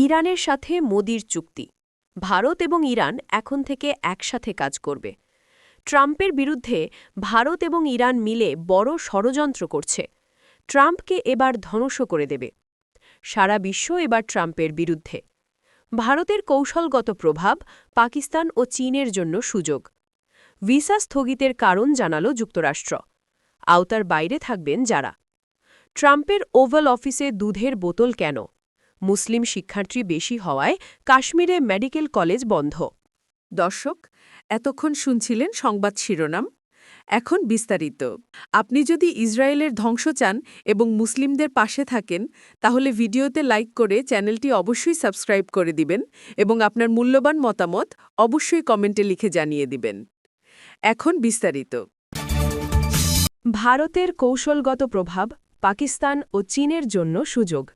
ইরানের সাথে মোদির চুক্তি। ভারত এবং ইরান এখন থেকে একসাথে কাজ করবে। ট্রাম্পের বিরুদ্ধে ভারত এবং ইরান মিলে বড় ষড়যন্ত্র করছে। ট্রাম্পকে এবার ধ্বংস করে দেবে। সারা বিশ্ব এবার ট্রাম্পের বিরুদ্ধে। ভারতের কৌশলগত প্রভাব পাকিস্তান ও চীনের জন্য সুযোগ। ভিসা স্থগিতের কারণ জানালো যুক্তরাষ্ট্র। আওতার বাইরে থাকবেন যারা। ট্রাম্পের ওভাল অফিসে দুধের বোতল কেন? মুসলিম শিক্ষার্থী বেশি হওয়ায় কাশ্মীরে মেডিকেল কলেজ বন্ধ। দর্শক, এতক্ষণ শুনছিলেন সংবাদ শিরোনাম। এখন বিস্তারিত। আপনি যদি ইসরায়েলের ধ্বংস চান এবং মুসলিমদের পাশে থাকেন, তাহলে ভিডিওতে লাইক করে চ্যানেলটি অবশ্যই সাবস্ক্রাইব করে দিবেন এবং আপনার মূল্যবান মতামত অবশ্যই কমেন্টে লিখে জানিয়ে দিবেন। এখন বিস্তারিত। ভারতের কৌশলগত প্রভাব পাকিস্তান ও চীনের জন্য সুযোগ।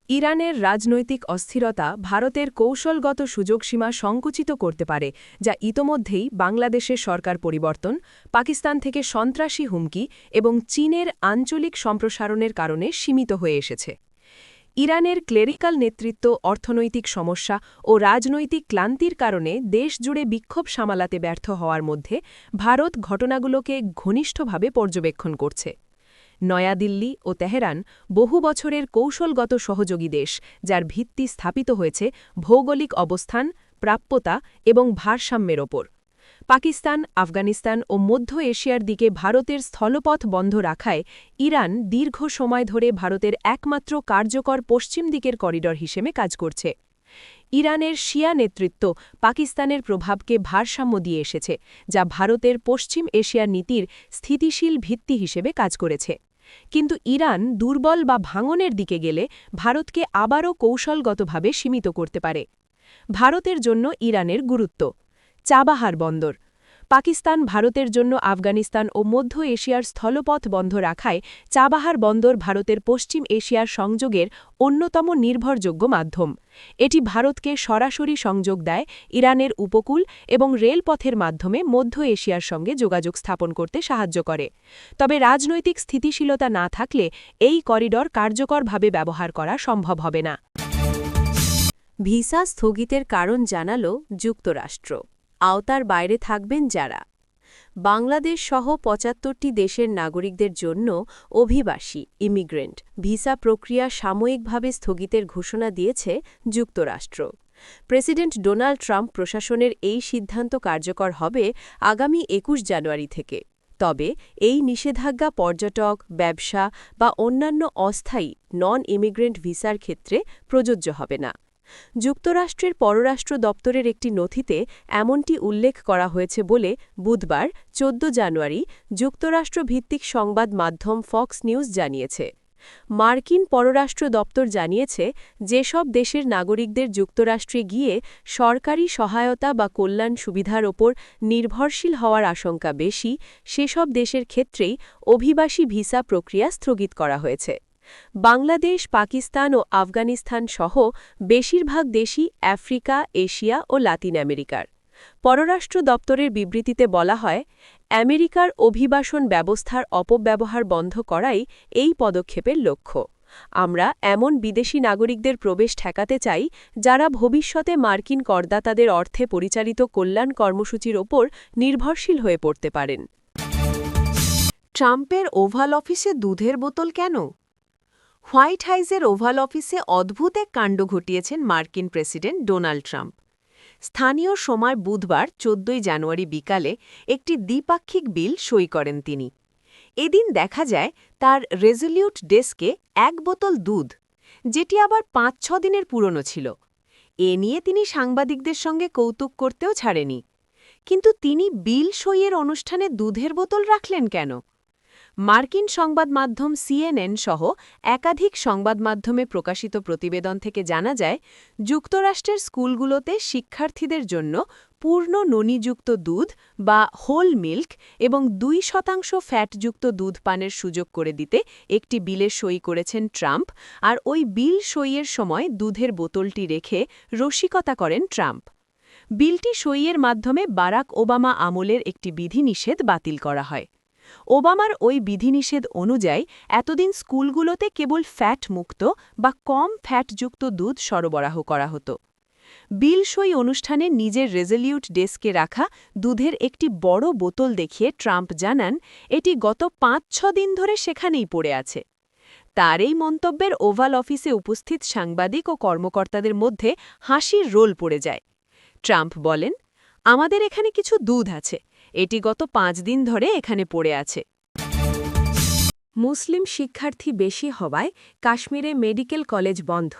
ইরানের রাজনৈতিক অস্থিরতা ভারতের কৌশলগত সুযোগসীমা সংকুচিত করতে পারে, যা ইতোমধ্যেই বাংলাদেশের সরকার পরিবর্তন, পাকিস্তান থেকে সন্ত্রাসী হুমকি এবং চীনের আঞ্চলিক সম্প্রসারণের কারণে সীমিত হয়ে এসেছে। ইরানের ক্লেরিক্যাল নেতৃত্ব, অর্থনৈতিক সমস্যা ও রাজনৈতিক ক্লান্তির কারণে দেশজুড়ে বিক্ষোভ সামালাতে ব্যর্থ হওয়ার মধ্যে ভারত ঘটনাগুলোকে ঘনিষ্ঠভাবে পর্যবেক্ষণ করছে। নয়াদিল্লি ও তেহরান বহু বছরের কৌশলগত সহযোগী দেশ, যার ভিত্তি স্থাপিত হয়েছে ভৌগোলিক অবস্থান, প্রাপ্যতা এবং ভারসাম্যের ওপর। পাকিস্তান, আফগানিস্তান ও মধ্য এশিয়ার দিকে ভারতের স্থলপথ বন্ধ রাখায় ইরান দীর্ঘ সময় ধরে ভারতের একমাত্র কার্যকর পশ্চিম দিকের করিডর হিসেবে কাজ করছে। ইরানের শিয়া নেতৃত্ব পাকিস্তানের প্রভাবকে ভারসাম্য দিয়ে এসেছে, যা ভারতের পশ্চিম এশিয়ার নীতির স্থিতিশীল ভিত্তি হিসেবে কাজ করেছে। কিন্তু ইরান দুর্বল বা ভাঙনের দিকে গেলে ভারতকে আবারও কৌশলগতভাবে সীমিত করতে পারে। ভারতের জন্য ইরানের গুরুত্ব। চাবাহার বন্দর। পাকিস্তান ভারতের জন্য আফগানিস্তান ও মধ্য এশিয়ার স্থলপথ বন্ধ রাখায় চাবাহার বন্দর ভারতের পশ্চিম এশিয়ার সংযোগের অন্যতম নির্ভরযোগ্য মাধ্যম। এটি ভারতকে সরাসরি সংযোগ দেয় ইরানের উপকূল এবং রেলপথের মাধ্যমে মধ্য এশিয়ার সঙ্গে যোগাযোগ স্থাপন করতে সাহায্য করে। তবে রাজনৈতিক স্থিতিশীলতা না থাকলে এই করিডর কার্যকরভাবে ব্যবহার করা সম্ভব হবে না। ভিসা স্থগিতের কারণ জানালো যুক্তরাষ্ট্র। আওতার বাইরে থাকবেন যারা। বাংলাদেশ সহ ৭৫টি দেশের নাগরিকদের জন্য অভিবাসী ইমিগ্রেন্ট ভিসা প্রক্রিয়া সাময়িকভাবে স্থগিতের ঘোষণা দিয়েছে যুক্তরাষ্ট্র। প্রেসিডেন্ট ডোনাল্ড ট্রাম্প প্রশাসনের এই সিদ্ধান্ত কার্যকর হবে আগামী ২১ জানুয়ারি থেকে। তবে এই নিষেধাজ্ঞা পর্যটক, ব্যবসা বা অন্যান্য অস্থায়ী নন ইমিগ্রেন্ট ভিসার ক্ষেত্রে প্রযোজ্য হবে না। যুক্তরাষ্ট্রের পররাষ্ট্র দপ্তরের একটি নথিতে এমনটি উল্লেখ করা হয়েছে বলে বুধবার ১৪ জানুয়ারি যুক্তরাষ্ট্রভিত্তিক সংবাদ মাধ্যম ফক্স নিউজ জানিয়েছে। মার্কিন পররাষ্ট্র দপ্তর জানিয়েছে, যেসব দেশের নাগরিকদের যুক্তরাষ্ট্রে গিয়ে সরকারি সহায়তা বা কল্যাণ সুবিধার ওপর নির্ভরশীল হওয়ার আশঙ্কা বেশি, সেসব দেশের ক্ষেত্রেই অভিবাসী ভিসা প্রক্রিয়া স্থগিত করা হয়েছে। বাংলাদেশ, পাকিস্তান ও আফগানিস্তান সহ বেশিরভাগ দেশই আফ্রিকা, এশিয়া ও লাতিন আমেরিকার। পররাষ্ট্র দপ্তরের বিবৃতিতে বলা হয়, আমেরিকার অভিবাসন ব্যবস্থার অপব্যবহার বন্ধ করাই এই পদক্ষেপের লক্ষ্য। আমরা এমন বিদেশি নাগরিকদের প্রবেশ ঠেকাতে চাই, যারা ভবিষ্যতে মার্কিন করদাতাদের অর্থে পরিচালিত কল্যাণ কর্মসূচির ওপর নির্ভরশীল হয়ে পড়তে পারেন। ট্রাম্পের ওভাল অফিসে দুধের বোতল কেন? হোয়াইট হাউসের ওভাল অফিসে অদ্ভুত এক কাণ্ড ঘটিয়েছেন মার্কিন প্রেসিডেন্ট ডোনাল্ড ট্রাম্প। স্থানীয় সময় বুধবার ১৪ জানুয়ারি বিকালে একটি দ্বিপাক্ষিক বিল সই করেন তিনি। এদিন দেখা যায় তার রেজলিউট ডেস্কে এক বোতল দুধ, যেটি আবার ৫-৬ দিনের পুরনো ছিল। এ নিয়ে তিনি সাংবাদিকদের সঙ্গে কৌতুক করতেও ছাড়েনি। কিন্তু তিনি বিল সইয়ের অনুষ্ঠানে দুধের বোতল রাখলেন কেন? মার্কিন সংবাদ মাধ্যম সিএনএন সহ একাধিক সংবাদ মাধ্যমে প্রকাশিত প্রতিবেদন থেকে জানা যায়, যুক্তরাষ্ট্রের স্কুলগুলোতে শিক্ষার্থীদের জন্য পূর্ণ ননিযুক্ত দুধ বা হোল মিল্ক এবং ২% ফ্যাটযুক্ত দুধ পানের সুযোগ করে দিতে একটি বিলে সই করেছেন ট্রাম্প। আর ওই বিল সইয়ের সময় দুধের বোতলটি রেখে রসিকতা করেন ট্রাম্প। বিলটি সইয়ের মাধ্যমে বারাক ওবামা আমলের একটি বিধিনিষেধ বাতিল করা হয়। ওবামার ওই বিধিনিষেধ অনুযায়ী এতদিন স্কুলগুলোতে কেবল ফ্যাট মুক্ত বা কম ফ্যাটযুক্ত দুধ সরবরাহ করা হতো। বিল সই অনুষ্ঠানে নিজের রেজলিউট ডেস্কে রাখা দুধের একটি বড় বোতল দেখিয়ে ট্রাম্প জানান এটি গত ৫-৬ দিন ধরে সেখানেই পড়ে আছে। তার এই মন্তব্যের ওভাল অফিসে উপস্থিত সাংবাদিক ও কর্মকর্তাদের মধ্যে হাসির রোল পড়ে যায়। ট্রাম্প বলেন, আমাদের এখানে কিছু দুধ আছে, এটি গত ৫ দিন ধরে এখানে পড়ে আছে। মুসলিম শিক্ষার্থী বেশি হওয়ায় কাশ্মীরে মেডিকেল কলেজ বন্ধ।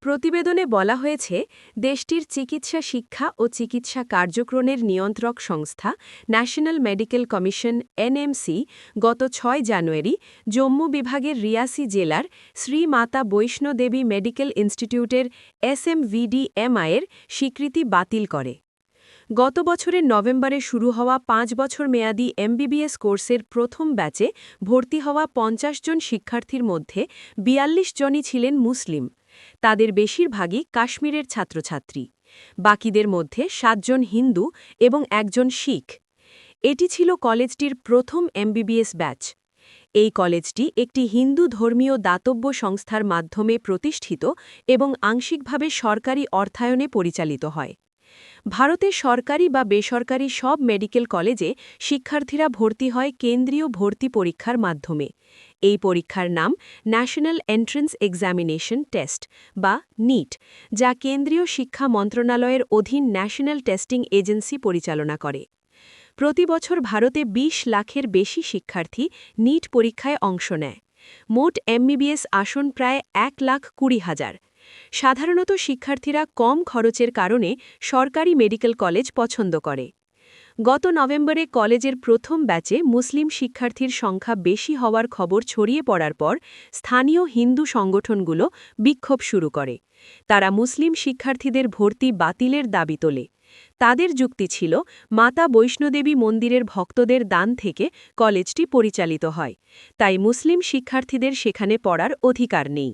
প্রতিবেদনে বলা হয়েছে, দেশটির চিকিৎসা শিক্ষা ও চিকিৎসা কার্যক্রমের নিয়ন্ত্রক সংস্থা ন্যাশনাল মেডিকেল কমিশন এনএমসি গত ৬ জানুয়ারি জম্মু বিভাগের রিয়াসি জেলার শ্রী মাতা বৈষ্ণোদেবী মেডিকেল ইনস্টিটিউটের SMVDMI-এর স্বীকৃতি বাতিল করে। গত বছরের নভেম্বরে শুরু হওয়া ৫ বছর মেয়াদী MBBS কোর্সের প্রথম ব্যাচে ভর্তি হওয়া ৫০ জন শিক্ষার্থীর মধ্যে ৪২ জনই ছিলেন মুসলিম। তাদের বেশিরভাগই কাশ্মীরের ছাত্রছাত্রী। বাকিদের মধ্যে ৭ জন হিন্দু এবং ১ জন শিখ। এটি ছিল কলেজটির প্রথম MBBS ব্যাচ। এই কলেজটি একটি হিন্দু ধর্মীয় দাতব্য সংস্থার মাধ্যমে প্রতিষ্ঠিত এবং আংশিকভাবে সরকারি অর্থায়নে পরিচালিত হয়। ভারতের সরকারি বা বেসরকারি সব মেডিকেল কলেজে শিক্ষার্থীরা ভর্তি হয় কেন্দ্রীয় ভর্তি পরীক্ষার মাধ্যমে। এই পরীক্ষার নাম ন্যাশনাল এন্ট্রান্স এক্সামিনেশন টেস্ট বা নিট, যা কেন্দ্রীয় শিক্ষা মন্ত্রণালয়ের অধীন ন্যাশনাল টেস্টিং এজেন্সি পরিচালনা করে। প্রতি বছর ভারতে ২০ লাখের বেশি শিক্ষার্থী নিট পরীক্ষায় অংশ নেয়। মোট MBBS আসন প্রায় ১,২০,০০০। সাধারণত শিক্ষার্থীরা কম খরচের কারণে সরকারি মেডিকেল কলেজ পছন্দ করে। গত নভেম্বরে কলেজের প্রথম ব্যাচে মুসলিম শিক্ষার্থীর সংখ্যা বেশি হওয়ার খবর ছড়িয়ে পড়ার পর স্থানীয় হিন্দু সংগঠনগুলো বিক্ষোভ শুরু করে। তারা মুসলিম শিক্ষার্থীদের ভর্তি বাতিলের দাবি তোলে। তাদের যুক্তি ছিল, মাতা বৈষ্ণোদেবী মন্দিরের ভক্তদের দান থেকে কলেজটি পরিচালিত হয়, তাই মুসলিম শিক্ষার্থীদের সেখানে পড়ার অধিকার নেই।